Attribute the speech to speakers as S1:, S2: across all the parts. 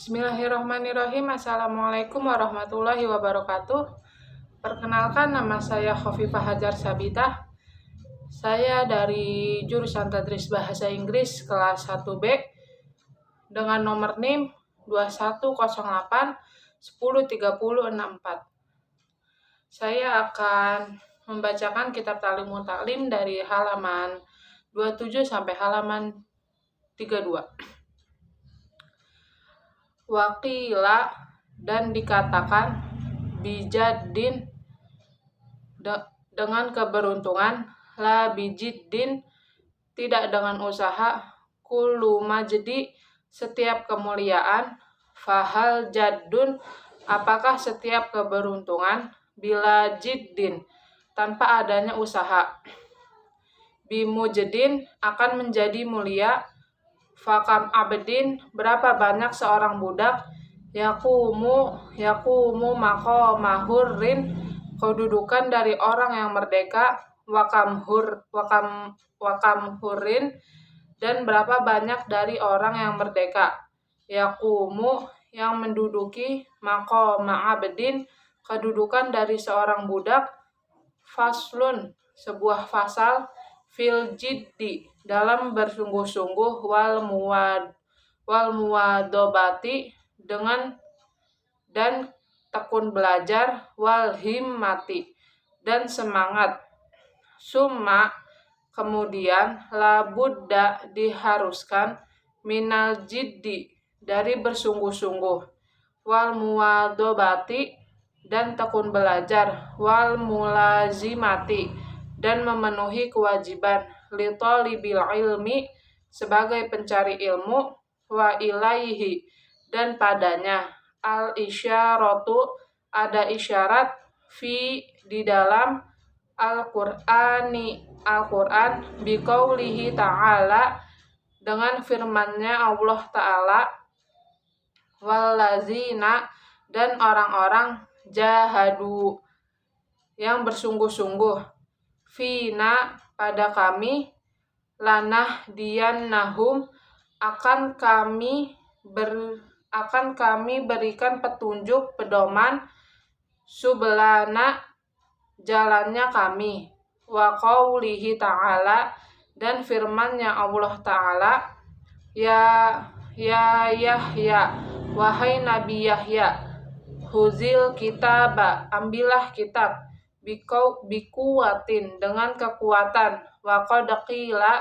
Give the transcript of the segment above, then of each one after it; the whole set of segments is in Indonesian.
S1: Bismillahirrahmanirrahim. Assalamualaikum warahmatullahi wabarakatuh. Perkenalkan, nama saya Khofifah Hajar Sabitah. Saya dari jurusan Tadris Bahasa Inggris kelas 1B dengan nomor NIM 2108 103064. Saya akan membacakan kitab Ta'limut Ta'lim dari halaman 27 sampai halaman 32. Waqila, dan dikatakan, bijaddin, dengan keberuntungan, la bijiddin, tidak dengan usaha, kullu majdi, setiap kemuliaan, fahal jaddun, apakah setiap keberuntungan, bila jiddin, tanpa adanya usaha, bimujdin, akan menjadi mulia, fakam abdin, berapa banyak seorang budak, yakumu maqamahurrin, kedudukan dari orang yang merdeka, wakam hurrin, dan berapa banyak dari orang yang merdeka, yakumu, yang menduduki, maqama abdin, kedudukan dari seorang budak, faslun, sebuah fasal, fil jiddi, dalam bersungguh-sungguh, wal muwadobati, dengan dan tekun belajar, wal himmati, dan semangat, summa, kemudian, la budda, diharuskan, minal jiddi, dari bersungguh-sungguh, wal muwadobati, dan tekun belajar, wal mulazimati, dan memenuhi kewajiban, li talibil ilmi, sebagai pencari ilmu, wa ilaihi, dan padanya, al isyaratu, ada isyarat, di dalam Al-Qur'an, biqaulihi ta'ala, dengan firman-Nya Allah Ta'ala, wallazina, dan orang-orang, jahadu, yang bersungguh-sungguh, fina, pada kami, lanahdiyannahum, akan kami berikan petunjuk, pedoman, sublana, jalannya kami, wa qaulihi ta'ala, dan firman-Nya Allah Ta'ala, ya Yahya, wahai Nabi Yahya, huzil kitaba, ambillah kitab, bikuwatin, dengan kekuatan, wa qad qila,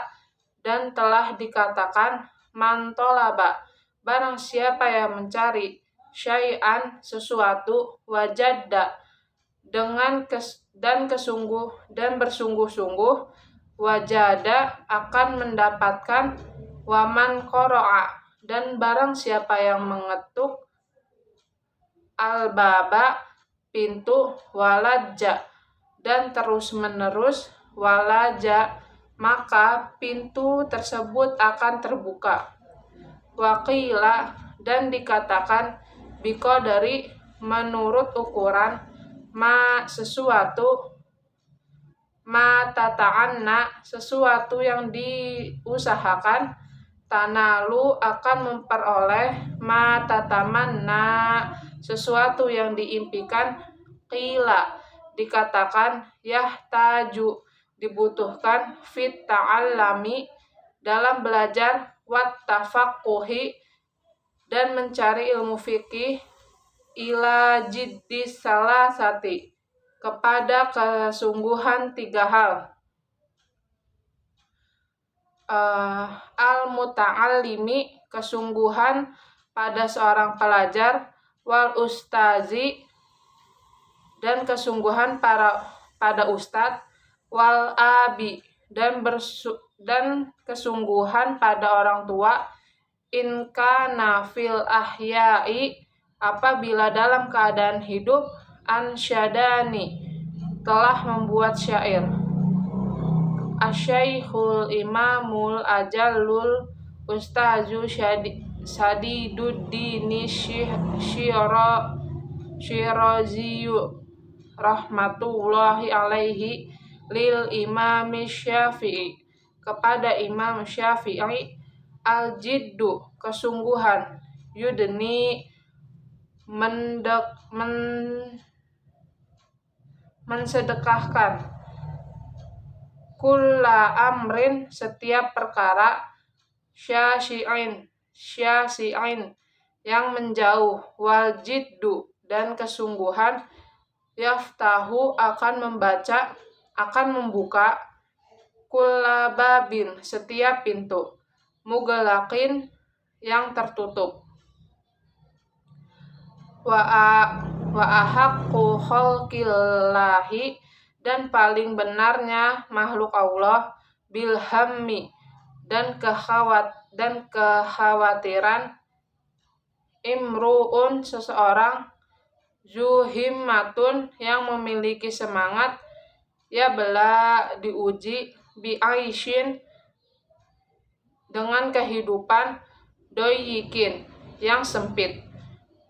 S1: dan telah dikatakan, man tolaba, barang siapa yang mencari, syai'an, sesuatu, wajadda, dan bersungguh-sungguh, wajada, akan mendapatkan, waman qoro'a, dan barang siapa yang mengetuk, al-baba, pintu, walajja, dan terus-menerus, walaja, maka pintu tersebut akan terbuka, waqila, dan dikatakan, biqadari, menurut ukuran, sesuatu, tata'anna, sesuatu yang diusahakan, tanalu, akan memperoleh, tatamanna, sesuatu yang diimpikan, qila, dikatakan, yahtaju, dibutuhkan, fit ta'allami, dalam belajar, wat tafaqquhi, dan mencari ilmu fikih, ila jiddi salasati, kepada kesungguhan 3 hal, al-muta'allimi, kesungguhan pada seorang pelajar, wal ustazi, dan kesungguhan pada ustadz, wal abi, dan kesungguhan pada orang tua, in kana fil ahyai, apabila dalam keadaan hidup, ansyadani, telah membuat syair, asyaikhul imamul ajallul ustazu sadiduddini syiraziyu rahmatullahi alaihi, lil imam Syafi'i, kepada Imam Syafi'i, al-jiddu, kesungguhan, yudni mensedekahkan, kulla amrin setiap perkara, syasi'in yang menjauh, wal jiddu dan kesungguhan, yaftahu akan membuka, kulla babin setiap pintu, mughlaqin yang tertutup. Wa ahaqqu khalqillahi dan paling benarnya makhluk Allah, bilhammi dan kekhawatiran, imru'un seseorang, zuhimmatun yang memiliki semangat, ya bela diuji, bi'aishin dengan kehidupan, doyikin yang sempit,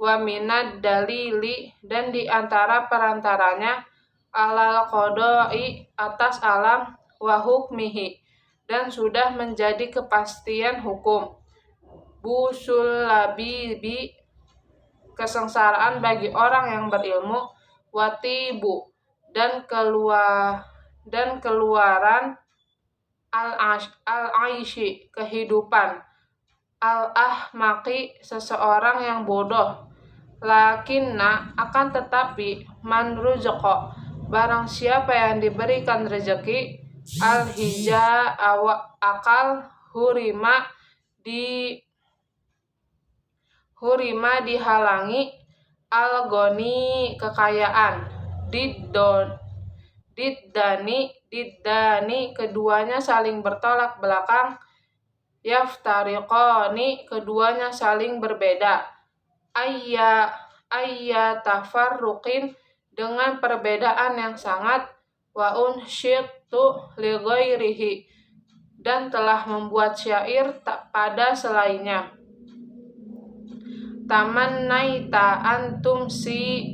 S1: wa minad dalili dan di antara perantaranya, alal qodoi atas alam, wa hukmihi dan sudah menjadi kepastian hukum, busul labibi kesengsaraan bagi orang yang berilmu, watibu dan keluaran, al-aishi kehidupan, al-ahmaqi seseorang yang bodoh, lakinna akan tetapi, man ruzqa barang siapa yang diberikan rezeki, al-hija akal, hurima dihalangi, al-goni kekayaan, diddani keduanya saling bertolak belakang, yaftariqani keduanya saling berbeda, ayya tafarruqin dengan perbedaan yang sangat, wa unsyitu li ghairihi dan telah membuat syair tak pada selainnya. Tamannaita antum si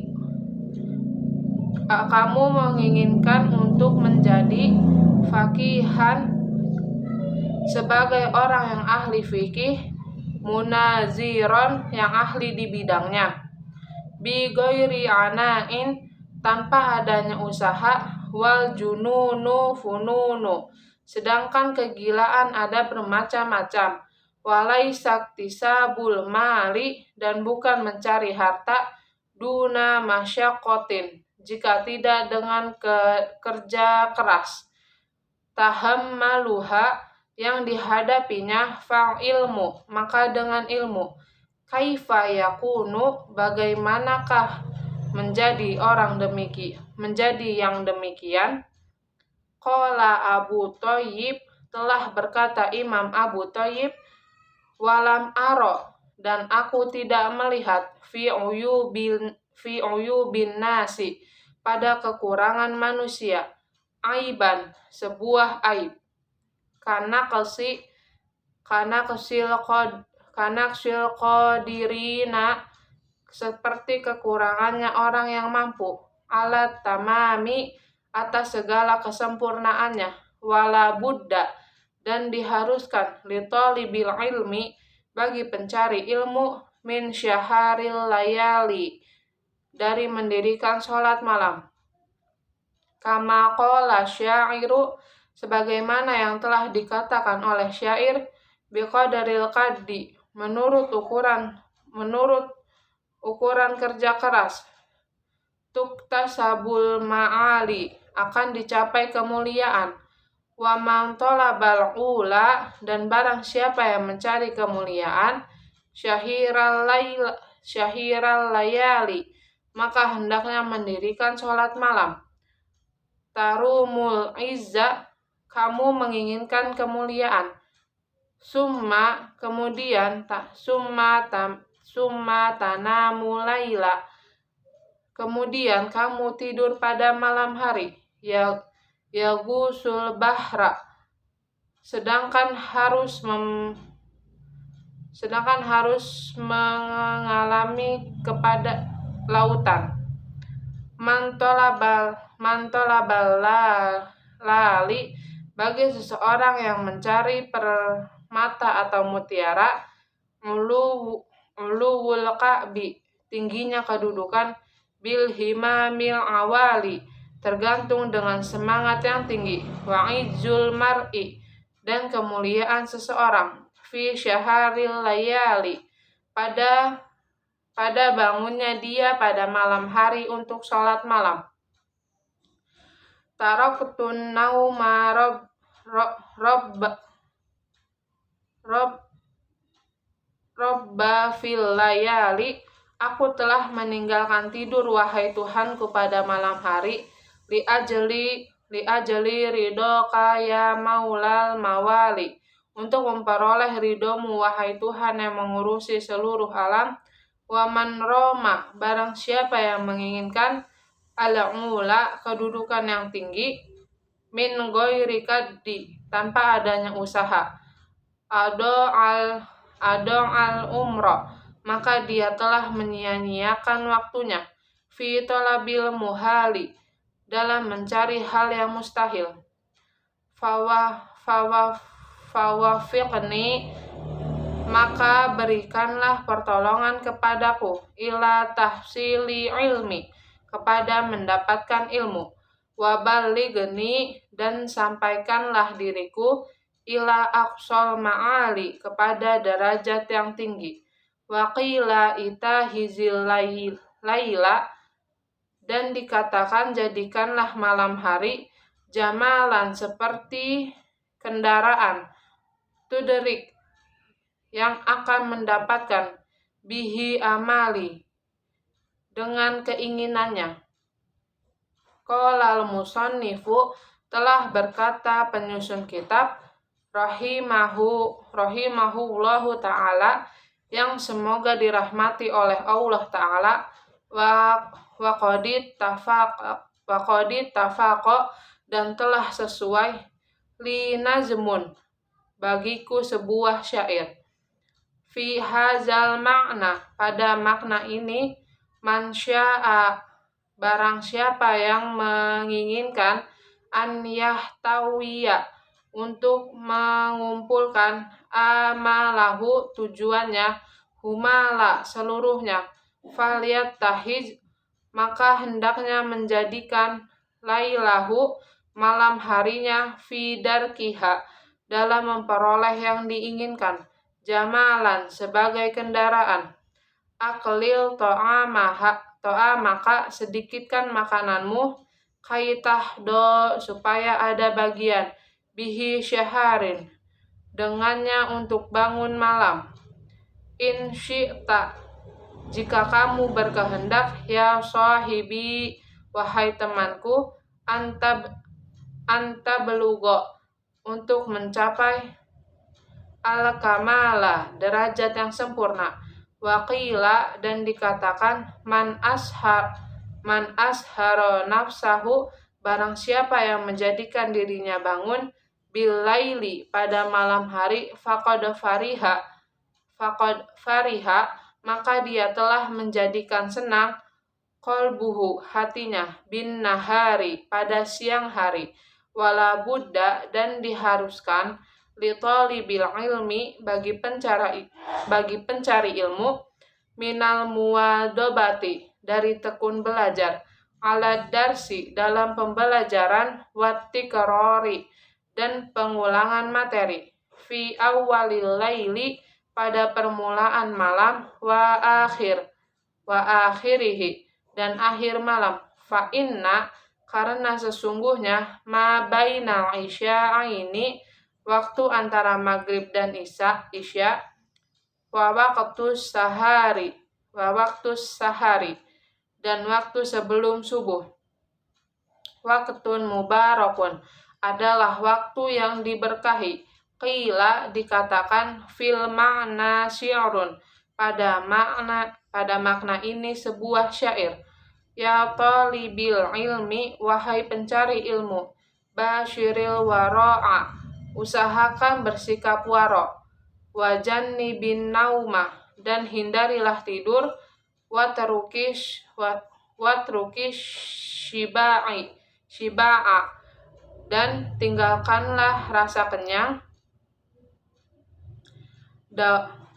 S1: kamu menginginkan untuk menjadi faqihan sebagai orang yang ahli fikih, munaziron yang ahli di bidangnya, bi ghairi ana'in tanpa adanya usaha, wal jununu fununu sedangkan kegilaan ada bermacam-macam, walaisa tisabul mali dan bukan mencari harta, duna masyaqqatin jika tidak dengan kerja keras, tahammaluha yang dihadapinya, fa'ilmu maka dengan ilmu, kaifa yakunu bagaimanakah menjadi yang demikian. Qala Abu Thayyib telah berkata Imam Abu Thayyib, walam aro dan aku tidak melihat, fi uyubin nasi pada kekurangan manusia, aiban sebuah aib, karena ksil qadirina seperti kekurangannya orang yang mampu, alat tamami atas segala kesempurnaannya, wala buddha dan diharuskan, li talibil ilmi bagi pencari ilmu, min syaharil layali dari mendirikan sholat malam, kama qala syairu sebagaimana yang telah dikatakan oleh syair, biqadaril qaddi menurut ukuran kerja keras, tuktasabul ma'ali akan dicapai kemuliaan, wa man talabal ula dan barang siapa yang mencari kemuliaan, syahiral layali maka hendaknya mendirikan sholat malam, tarumul izza kamu menginginkan kemuliaan, summa tanamu laila kemudian kamu tidur pada malam hari, ya gusul bahra sedangkan harus mengalami kepada lautan, mantolabal lali bagi seseorang yang mencari permata atau mutiara, uluwul ka'bi, tingginya kedudukan, bil himamil awali, tergantung dengan semangat yang tinggi, wa izzul mar'i, dan kemuliaan seseorang, fi syaharil layali, pada bangunnya dia pada malam hari untuk sholat malam. Taroktun nauma robba fil layali, aku telah meninggalkan tidur wahai Tuhanku pada malam hari, li ajli ridho kaya maulal mawali, untuk memperoleh ridhomu wahai Tuhan yang mengurusi seluruh alam. Waman roma, barang siapa yang menginginkan al-ula, kedudukan yang tinggi, min ghairi kaddi, tanpa adanya usaha, ado al umroh, maka dia telah menyia-nyiakan waktunya, fi talabil muhali, dalam mencari hal yang mustahil. Fawafiqni, maka berikanlah pertolongan kepadaku, ila tahsili ilmi, kepada mendapatkan ilmu, wabaligni, dan sampaikanlah diriku, ila aqsal ma'ali, kepada derajat yang tinggi, waqila itahizil laila, dan dikatakan jadikanlah malam hari, jamalan, seperti kendaraan, tudrik, yang akan mendapatkan, bihi amali, dengan keinginannya. Qolal musannifu, telah berkata penyusun kitab, rahimahullahu ta'ala, yang semoga dirahmati oleh Allah ta'ala, wa qadid tafaqa, dan telah sesuai, li nazmun, bagiku sebuah syair, fi hazal makna, pada makna ini, man sya'a, barang siapa yang menginginkan, an yahtawiya, untuk mengumpulkan, amalahu, tujuannya, humala, seluruhnya, faliyat tahiz, maka hendaknya menjadikan, lailahu, malam harinya, fi darkiha, dalam memperoleh yang diinginkan, jamalan, sebagai kendaraan, aklil to'amaka, sedikitkan makananmu, kaitahdo, supaya ada bagian, bihi syaharin, dengannya untuk bangun malam, in syi'ta, jika kamu berkehendak, ya sahibi, wahai temanku, anta belugo, untuk mencapai al-kamala, derajat yang sempurna, waqila, dan dikatakan, man asharo nafsahu, barang siapa yang menjadikan dirinya bangun, bil laili, pada malam hari, faqad fariha, maka dia telah menjadikan senang, qalbuhu, hatinya, bin nahari, pada siang hari, wala buddha, dan diharuskan, li talibil ilmi, bagi pencari ilmu, minal muwadobati, dari tekun belajar, ala darsi, dalam pembelajaran, wattikrori, dan pengulangan materi, fi awwalil laili, pada permulaan malam, wa akhirihi, dan akhir malam, fa inna, karena sesungguhnya, ma bainal isya'aini, waktu antara maghrib dan isya, wa waqtus sahari, dan waktu sebelum subuh, waqtun mubarakun, adalah waktu yang diberkahi, qila, dikatakan, fil ma'na syi'run, pada makna ini sebuah syair, ya talibil ilmi, wahai pencari ilmu, basyiril wara'a, usahakan bersikap waro, wajanni bin nauma, dan hindarilah tidur, watrukis shiba'a, dan tinggalkanlah rasa kenyang,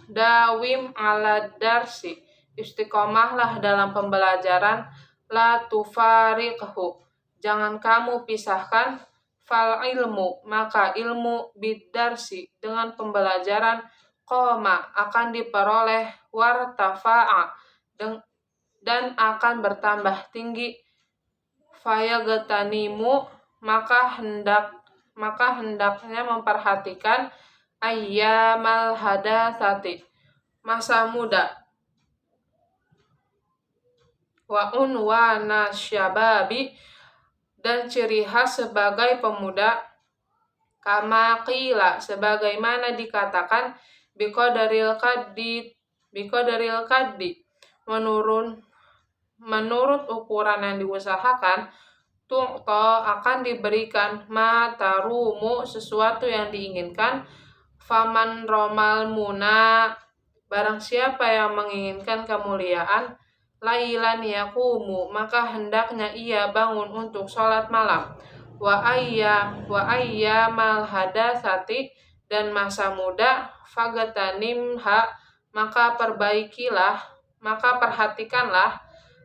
S1: Dawim ala darsi, istiqomahlah dalam pembelajaran. La tufariqhu, jangan kamu pisahkan. Fal ilmu, maka ilmu bidarsi, dengan pembelajaran. Qoma, akan diperoleh. Wartafa'a, dan akan bertambah tinggi. Fayagatanimu, maka hendaknya memperhatikan. Ayyamal hadatsati, masa muda. Wa unwana syababi, dan ciri khas sebagai pemuda. Kama qila, sebagaimana dikatakan. Biqadaril kaddi, menurut ukuran yang diusahakan. Tu'to, akan diberikan. Ma tarumu, sesuatu yang diinginkan. Faman romal muna, barang siapa yang menginginkan kemuliaan. Lailan yakumu, maka hendaknya ia bangun untuk sholat malam. Wa ayyamal hadatsati, dan masa muda. Fagatanimha, maka perhatikanlah.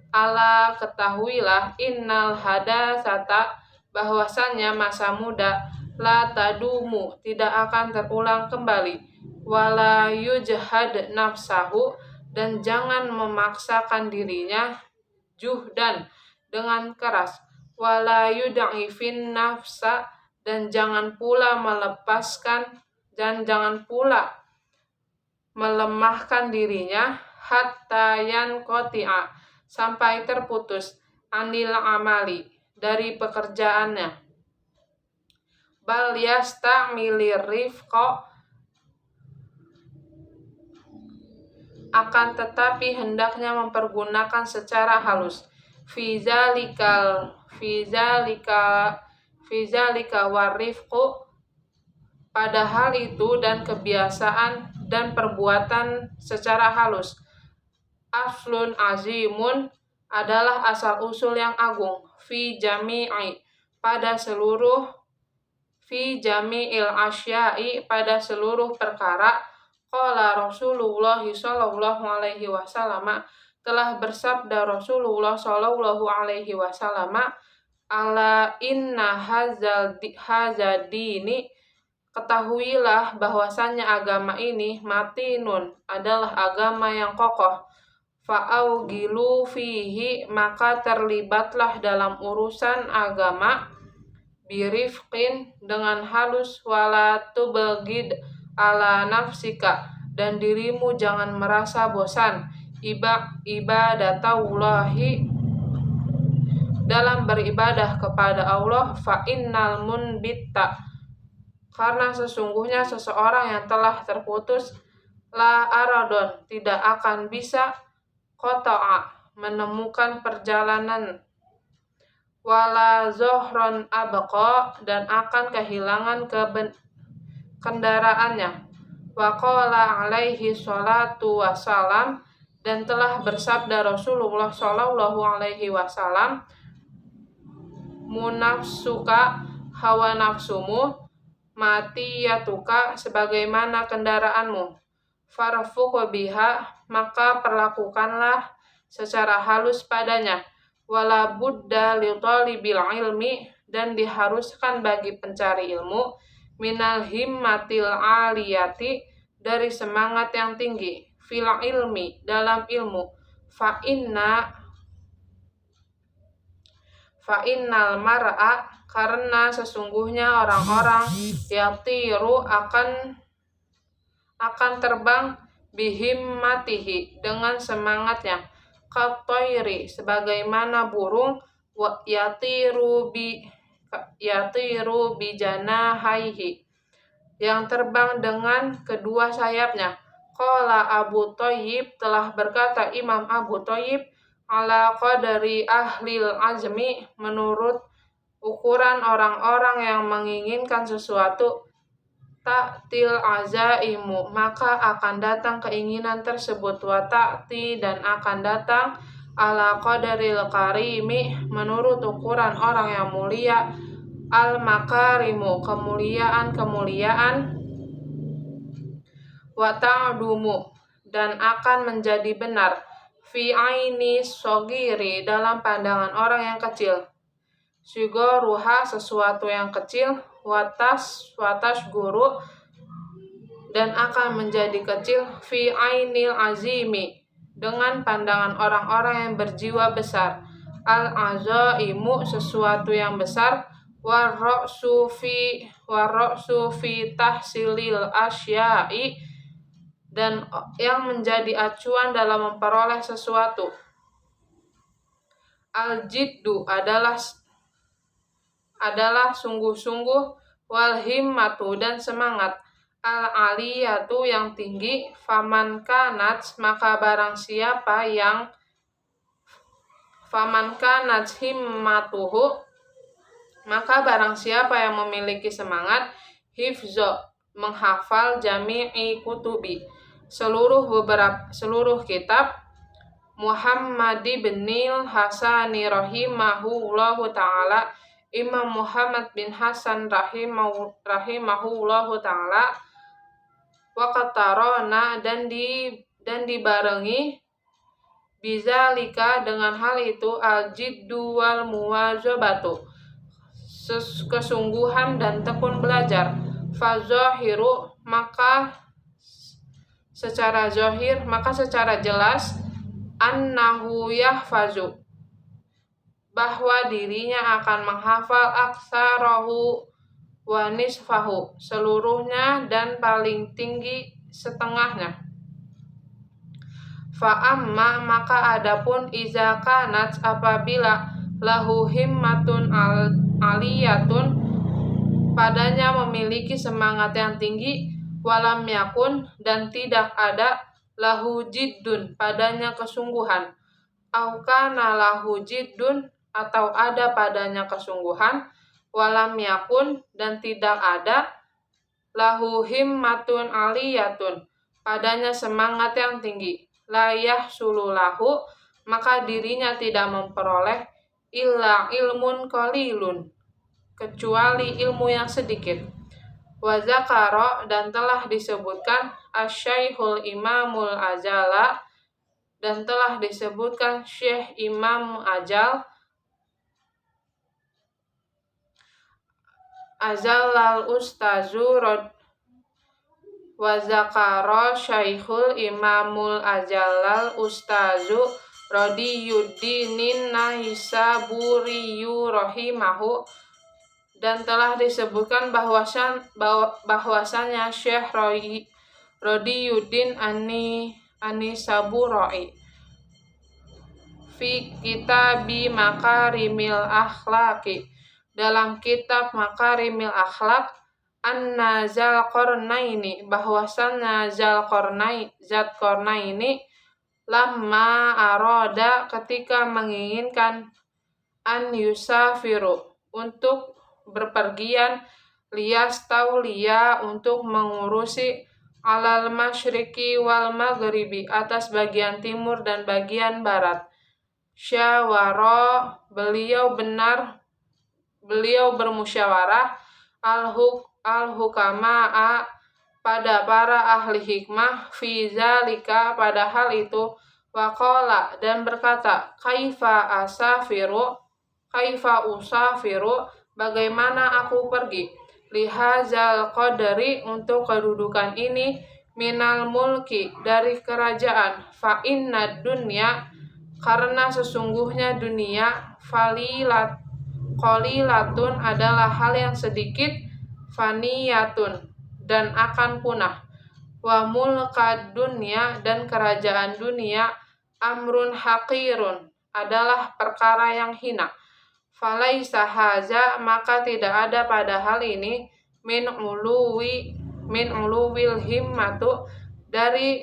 S1: Ala, ketahuilah. Innal hadatsata, bahwasannya masa muda. La tadumu, tidak akan terulang kembali. Wala yujhad nafsahu, dan jangan memaksakan dirinya. Juhdan, dengan keras. Wala yud'ifin nafsa, dan jangan pula melemahkan dirinya. Hatta yanqati'a, sampai terputus. Anil amali, dari pekerjaannya. Bal yasta'milir rifqa, akan tetapi hendaknya mempergunakan secara halus. Fi zalika warifqu, pada hal itu dan kebiasaan dan perbuatan secara halus. Aslun azimun, adalah asal usul yang agung. Fi jami'il asya'i, pada seluruh perkara. Qala Rasulullah sallallahu alaihi wasallam, telah bersabda Rasulullah sallallahu alaihi wasallam. Ala inna hazadini, ketahuilah bahwasannya agama ini. Matinun, adalah agama yang kokoh. Fa'augilu fihi, maka terlibatlah dalam urusan agama. Birifqin, dengan halus. Wala tubghid ala nafsika, dan dirimu jangan merasa bosan. Ibadatallahi, dalam beribadah kepada Allah. Fa innal munbitta, karena sesungguhnya seseorang yang telah terputus. La aradon, tidak akan bisa. Qata'a, menemukan perjalanan. Wala zohron abqa, dan akan kehilangan kendaraannya. Wa qala alaihi sholatu wassalam, dan telah bersabda Rasulullah sallallahu alaihi wasallam. Munafsuka, hawa nafsumu. Matiyatuka, sebagaimana kendaraanmu. Farfuq biha, maka perlakukanlah secara halus padanya. Wala budda li talibil ilmi, dan diharuskan bagi pencari ilmu. Minal himmatil aliyati, dari semangat yang tinggi. Fil ilmi, dalam ilmu. Fa innal mar'a, karena sesungguhnya orang-orang. Yatiru, akan terbang. Bihimmatihi, dengan semangatnya. Katoiri, sebagaimana burung. Yatiru bijanahaihi, yang terbang dengan kedua sayapnya. Qala Abu Thayyib, telah berkata Imam Abu Thayyib. Ala qadari ahlil azmi, menurut ukuran orang-orang yang menginginkan sesuatu. Ta'til azaimu, maka akan datang keinginan tersebut. Wa ta'ti, dan akan datang. Ala qadaril karimi, menurut ukuran orang yang mulia. Al makarimu, kemuliaan-kemuliaan. wa ta'dumu, dan akan menjadi benar, fi aini sogiri, dalam pandangan orang yang kecil, sigoruha, sesuatu yang kecil, watas guru, dan akan menjadi kecil, fi ainil azimi, dengan pandangan orang-orang yang berjiwa besar, al azaimu, sesuatu yang besar, warra'su fi tahsilil asyai, dan yang menjadi acuan dalam memperoleh sesuatu. Al jiddu adalah sungguh-sungguh, wal himmatu, dan semangat, al aliyatu, yang tinggi, faman kanat, maka barang siapa himmatuhu, maka barang siapa yang memiliki semangat, hifzo, menghafal, jami'i kutubi, seluruh kitab, Muhammad ibnil Hasani rahimahullahu ta'ala, Imam Muhammad bin Hasan rahimahullahu ta'ala, waqatarona, dan dibarengi, bizalika, dengan hal itu, al-jiddu wal muwazabatu, kesungguhan dan tekun belajar, fazahiru, maka secara jelas, annahu yahfazu, bahwa dirinya akan menghafal, aksarahu wa nisfahu, seluruhnya dan paling tinggi setengahnya. Fa'amma, maka adapun, iza kanat, apabila lahu himmatun aliyatun, padanya memiliki semangat yang tinggi, walam yakun, dan tidak ada, lahu jiddun, padanya kesungguhan, au kana lahu jiddun, atau ada padanya kesungguhan, walam yakun, dan tidak ada, lahu himmatun aliyatun, padanya semangat yang tinggi, layah sululahu, maka dirinya tidak memperoleh, illa ilmun qalilun, kecuali ilmu yang sedikit. Wa zakara, dan telah disebutkan, asy-syaikhul imamul ajala, dan telah disebutkan Syekh Imam Ajal, azallal ustazu wa zakara syaikhul imamul ajallal ustazu Radiyuddinin Naisaburiyu rahimahu, dan telah disebutkan bahwasanya Syekh Radiyuddin Anisaburai, fi kitabi makarimil akhlaqi, dalam kitab makarimil akhlaq, anna Dzulqarnaini, bahwasanya Dzulqarnaini, lamma aroda, ketika menginginkan, an yusafiru, untuk berpergian, liyastauliya, untuk mengurusi, alal masyriqi wal maghribi, atas bagian timur dan bagian barat, syawara, beliau bermusyawarah, al-hukama'a, pada para ahli hikmah, fi zalika, pada hal itu, waqala, dan berkata, kaifa usafiru, bagaimana aku pergi, lihazal qadri, untuk kedudukan ini, minal mulki, dari kerajaan, fa inna dunya, karena sesungguhnya dunia, qalilatun, adalah hal yang sedikit, faniyatun, dan akan punah, wa mulkad dunya, dan kerajaan dunia, amrun haqirun, adalah perkara yang hina, falaisa haza, maka tidak ada pada hal ini, min uluwil himmatu, dari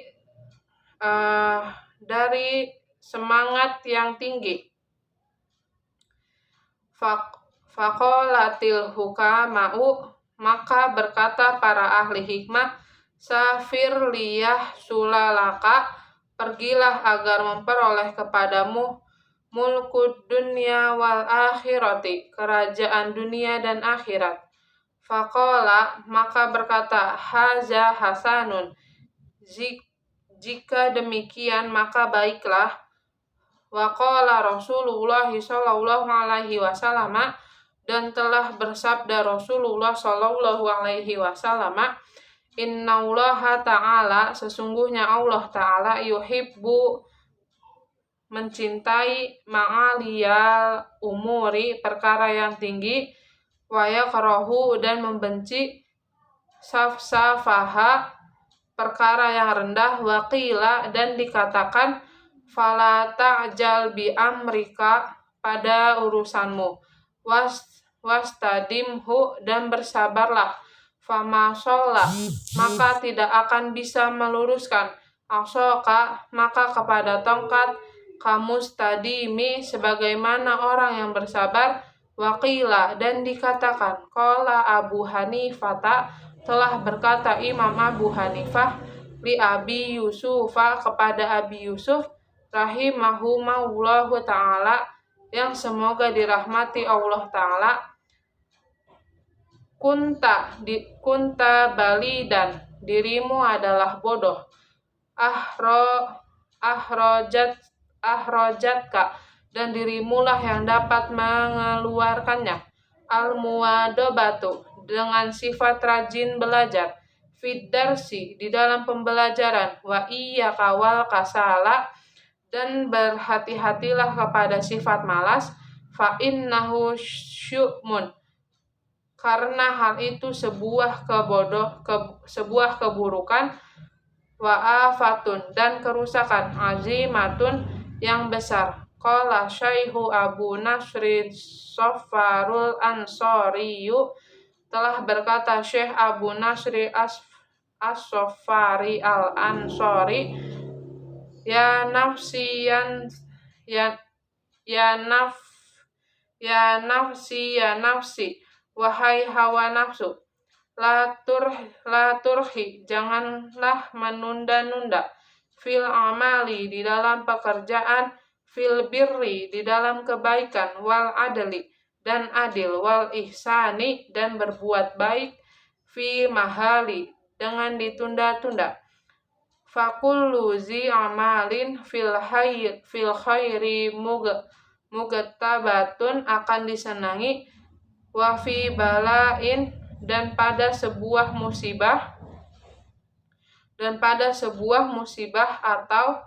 S1: semangat yang tinggi. Faqalatil hukama'u, maka berkata para ahli hikmah, safir liyah sulalaka, pergilah agar memperoleh kepadamu, mulkud dunya wal akhirati, kerajaan dunia dan akhirat. Faqala, maka berkata, haza hasanun, Jika demikian maka baiklah. Wa qala Rasulullah sallallahu alaihi wasallam, dan telah bersabda Rasulullah sallallahu alaihi wasallam, innallaha ta'ala, sesungguhnya Allah ta'ala, yuhibbu, mencintai, ma'aliyal umuri, perkara yang tinggi, wa yakrahu, dan membenci, safsafaha, perkara yang rendah, wa qila, dan dikatakan, fala ta'jal bi amrika, pada urusanmu, wastadimhu, dan bersabarlah, fama sholla, maka tidak akan bisa meluruskan, asoka, maka kepada tongkat, kamustadimi, sebagaimana orang yang bersabar, waqila, dan dikatakan, qala Abu Hanifah, telah berkata Imam Abu Hanifah, li Abi Yusufa, kepada Abi Yusuf, rahimahumullahu ta'ala, yang semoga dirahmati Allah ta'ala, kunta balidan, dirimu adalah bodoh, ahrojatka, dan dirimulah yang dapat mengeluarkannya, al-muwadobatu, dengan sifat rajin belajar, fiddarsi, di dalam pembelajaran, wa iyyaka wal kasala, dan berhati-hatilah kepada sifat malas, fa innahu syu'mun, karena hal itu sebuah keburukan, wa afatun, dan kerusakan, azimatun, yang besar. Qala Syaihu Abu Nasri Safarul Ansoriyu, telah berkata Syekh Abu Nasri As-Safari Al-Ansori, ya nafsi, ya nafsi, wahai hawa nafsu, la turhi, janganlah menunda-nunda, fil amali, di dalam pekerjaan, fil birri, di dalam kebaikan, wal adli, dan adil, wal ihsani, dan berbuat baik, fi mahali, dengan ditunda-tunda, fakullu zi amalin fil khairi mugtabatun, akan disenangi, wa fi balain, dan pada sebuah musibah atau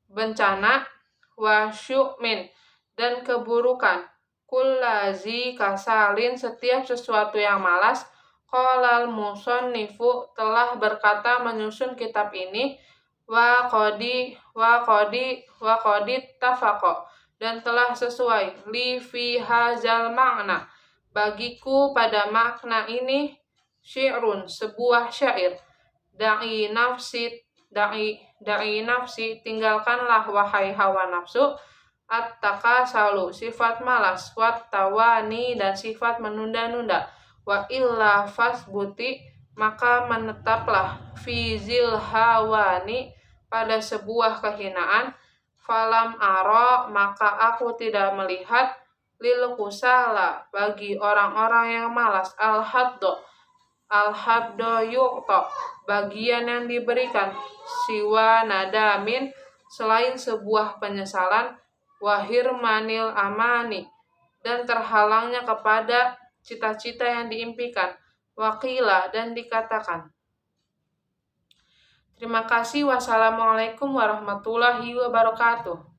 S1: bencana, wa syu'min, dan keburukan, kullazi kasalin, setiap sesuatu yang malas. Qalal musannifu, telah berkata menyusun kitab ini, wa qadi tafaqo, dan telah sesuai, li fi hazal makna, bagiku pada makna ini, syi'run, sebuah syair, da'i nafsi, tinggalkanlah wahai hawa nafsu, at-takasalu, sifat malas, wat tawani, dan sifat menunda-nunda, wa illa fasbuti, maka menetaplah, fi zil hawani, pada sebuah kehinaan, falam aro, maka aku tidak melihat, lil kusala, bagi orang-orang yang malas, al-haddo yu'to, bagian yang diberikan, siwa nadamin, selain sebuah penyesalan, wahirmanil amani, dan terhalangnya kepada cita-cita yang diimpikan, waqila, dan dikatakan. Terima kasih. Wassalamualaikum warahmatullahi wabarakatuh.